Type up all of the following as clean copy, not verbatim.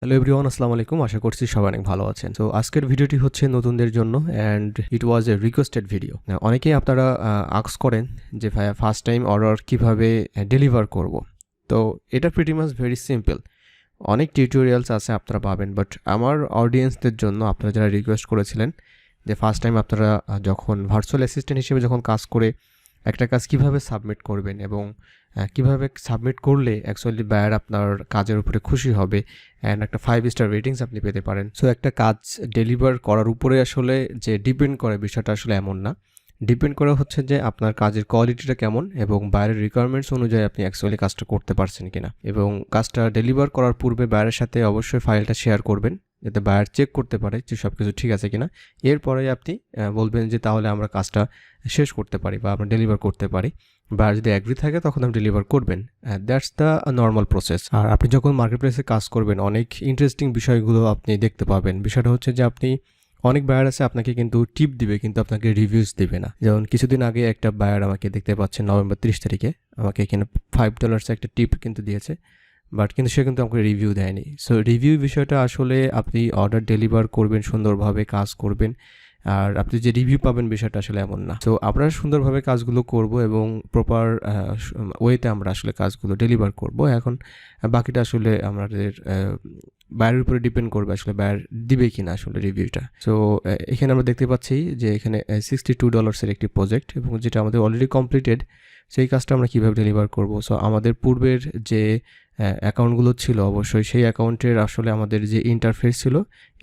Hello everyone, আসসালামু আলাইকুম। আশা করছি সবাই অনেক ভালো আছেন। তো আজকের ভিডিওটি হচ্ছে নতুনদের জন্য and it was A requested video. অনেকেই আপনারা আস্ক করেন যে ভাইয়া ফার্স্ট টাইম অর্ডার কিভাবে ডেলিভার করব। তো এটা প্রিটি মাচ ভেরি সিম্পল। অনেক টিউটোরিয়ালস আছে আপনারা পাবেন, বাট আমার অডিয়েন্সদের জন্য আপনারা যারা রিকোয়েস্ট করেছিলেন যে ফার্স্ট টাইম আপনারা যখন ভার্চুয়াল অ্যাসিস্ট্যান্ট হিসেবে যখন কাজ করে একটা কাজ কিভাবে সাবমিট করবেন এবং কিভাবে সাবমিট করলে অ্যাকচুয়ালি বায়ার আপনার কাজের উপরে খুশি হবে অ্যান্ড একটা 5 স্টার রেটিংস আপনি পেতে পারেন। সো একটা কাজ ডেলিভার করার উপরে আসলে যে ডিপেন্ড করে বিষয়টা আসলে এমন না। ডিপেন্ড করা হচ্ছে যে আপনার কাজের কোয়ালিটিটা কেমন এবং বায়ারের রিকোয়ারমেন্টস অনুযায়ী আপনি অ্যাকচুয়ালি কাজটা করতে পারছেন কিনা। এবং কাজটা ডেলিভার করার পূর্বে বায়ারের সাথে অবশ্যই ফাইলটা শেয়ার করবেন যাতে বায়ার চেক করতে পারে যে সব কিছু ঠিক আছে কিনা। এরপরে আপনি বলবেন যে তাহলে আমরা কাজটা শেষ করতে পারি বা আমরা ডেলিভার করতে পারি। বায়ার যদি অ্যাগ্রি থাকে তখন আপনি ডেলিভার করবেন। That's the normal process. আর আপনি যখন মার্কেট প্লেসে কাজ করবেন অনেক ইন্টারেস্টিং বিষয়গুলো আপনি দেখতে পাবেন। বিষয়টা হচ্ছে যে আপনি অনেক বায়ার আছে আপনাকে কিন্তু টিপ দিবে কিন্তু আপনাকে রিভিউজ দিবে না। যেমন কিছুদিন আগে একটা বায়ার আমাকে দেখতে পাচ্ছেন নভেম্বর 30 তারিখে আমাকে এখানে $5 একটা টিপ কিন্তু দিয়েছে, বাট কিন্তু সে কিন্তু আমাকে রিভিউ দেয়নি। সো রিভিউ বিষয়টা আসলে আপনি অর্ডার ডেলিভার করবেন, সুন্দরভাবে কাজ করবেন, আর আপনি যে রিভিউ পাবেন বিষয়টা আসলে এমন না। সো আমরা সুন্দরভাবে কাজগুলো করব এবং প্রপার ওয়েতে আমরা আসলে কাজগুলো ডেলিভার করব। এখন বাকিটা আসলে আমাদের বায়ারের উপরে ডিপেন্ড করবে আসলে বায়ার দিবে কিনা আসলে রিভিউটা। সো এখানে আমরা দেখতে পাচ্ছি যে এখানে $62 একটি প্রজেক্ট এবং যেটা আমাদের অলরেডি কমপ্লিটেড। সেই কাজটা আমরা কীভাবে ডেলিভার করব। সো আমাদের পূর্বের যে অ্যাকাউন্টগুলো ছিল অবশ্যই সেই অ্যাকাউন্টের আসলে আমাদের যে ইন্টারফেস ছিল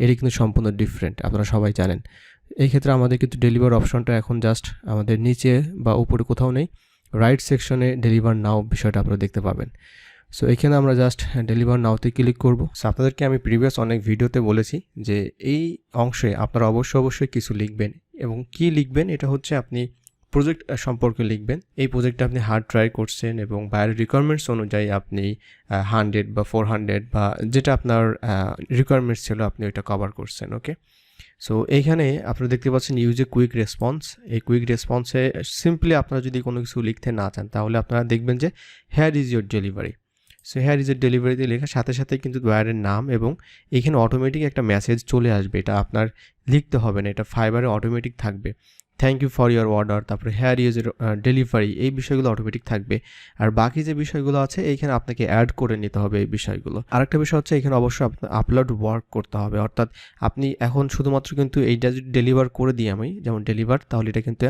এটি কিন্তু সম্পূর্ণ ডিফারেন্ট, আপনারা সবাই জানেন। এই ক্ষেত্রে আমাদের কিন্তু ডেলিভার অপশনটা এখন জাস্ট আমাদের নিচে বা উপরে কোথাও নেই, রাইট সেকশনে ডেলিভার নাও বিষয়টা আপনারা দেখতে পাবেন। সো এখানে আমরা জাস্ট ডেলিভার নাওতে ক্লিক করব। সো আপনাদেরকে আমি প্রিভিয়াস অনেক ভিডিওতে বলেছি যে এই অংশে আপনারা অবশ্যই কিছু লিখবেন এবং কি লিখবেন এটা হচ্ছে আপনি প্রজেক্ট সম্পর্কে লিখবেন। এই প্রজেক্টটা আপনি হার্ড ট্রাই করছেন এবং বায়ার রিকোয়ারমেন্টস অনুযায়ী আপনি 100 বা 400 বা যেটা আপনার রিকোয়ারমেন্টস ছিল আপনি ওইটা কভার করছেন। ওকে, সো এইখানে আপনারা দেখতে পাচ্ছেন ইউজ এ কুইক রেসপন্স। এই কুইক রেসপন্সে সিম্পলি আপনারা যদি কোনো কিছু লিখতে না চান তাহলে আপনারা দেখবেন যে hair is your delivery. So here is এর ডেলিভারিতে লেখার সাথে সাথে কিন্তু বায়ারের নাম এবং এখানে অটোমেটিক একটা মেসেজ চলে আসবে। এটা আপনার লিখতে হবে না, এটা ফাইবারে অটোমেটিক থাকবে। Thank you for your order, তারপরে হেয়ার ইজ এর ডেলিভারি, এই বিষয়গুলো অটোমেটিক থাকবে। আর বাকি যে বিষয়গুলো আছে এইখানে আপনাকে অ্যাড করে নিতে হবে এই বিষয়গুলো। আরেকটা বিষয় হচ্ছে এখানে অবশ্যই আপনার আপলোড ওয়ার্ক করতে হবে, অর্থাৎ আপনি এখন শুধুমাত্র কিন্তু এইটা যদি ডেলিভার করে দিই আমি যেমন ডেলিভার, তাহলে এটা কিন্তু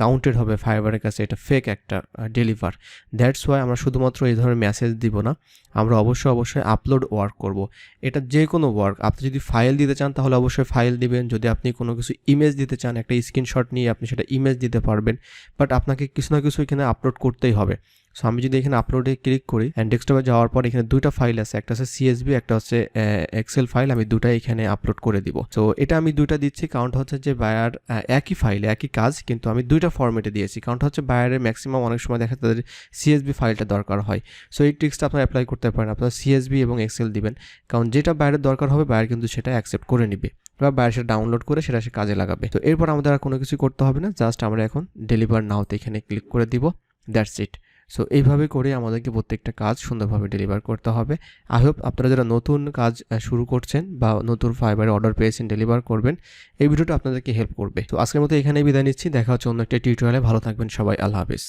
কাউন্টেড হবে ফাইবারের কাছে, এটা ফেক একটা ডেলিভার। দ্যাটস ওয়াই আমরা শুধুমাত্র এই ধরনের মেসেজ দিব না, আমরা অবশ্যই আপলোড ওয়ার্ক করব। এটা যে কোনো ওয়ার্ক, আপনি যদি ফাইল দিতে চান তাহলে অবশ্যই ফাইল দিবেন, যদি আপনি কোনো কিছু ইমেজ দিতে চান একটা স্ক্রিনশট নিয়ে আপনি সেটা ইমেজ দিতে পারবেন, বাট আপনাকে কিছু না কিছু এখানে আপলোড করতেই হবে। সো আমি যদি এখানে আপলোডে ক্লিক করি অ্যান্ড ডেস্কটপে যাওয়ার পর এখানে দুইটা ফাইল আছে, একটা হচ্ছে সিএসভি, একটা হচ্ছে এক্সেল ফাইল, আমি দুটাই এখানে আপলোড করে দিব। সো এটা আমি দুইটা দিচ্ছি কারণটা হচ্ছে যে বায়ার একই ফাইল একই কাজ কিন্তু আমি দুইটা ফরম্যাটে দিয়েছি, কারণটা হচ্ছে বায়ারের ম্যাক্সিমাম অনেক সময় দেখা তাদের সিএসভি ফাইলটা দরকার হয়। সো এই ট্রিক্সটা আপনারা অ্যাপ্লাই করতে পারেন, আপনারা সিএসভি এবং এক্সেল দিবেন, কারণ যেটা বায়ারের দরকার হবে বায়ার কিন্তু সেটা অ্যাকসেপ্ট করে নিবে বা বায়ার সেটা ডাউনলোড করে সেটা সে কাজে লাগাবে। তো এরপর আমাদের আর কোনো কিছু করতে হবে না, জাস্ট আমরা এখন ডেলিভার নাওতে এখানে ক্লিক করে দিব, দ্যাটস ইট। সো এইভাবে করে আমাদেরকে প্রত্যেকটা কাজ সুন্দরভাবে ডেলিভার করতে হবে। আই হোপ আপনারা যারা নতুন কাজ শুরু করছেন বা নতুন ফাইবারে অর্ডার পেয়েছেন ডেলিভার করবেন, এই ভিডিওটা আপনাদেরকে হেল্প করবে। তো আজকের মতো এখানেই বিদায় নিচ্ছি, দেখা হচ্ছে অন্য একটা টিউটোরিয়ালে। ভালো থাকবেন সবাই, আল্লাহ হাফেজ।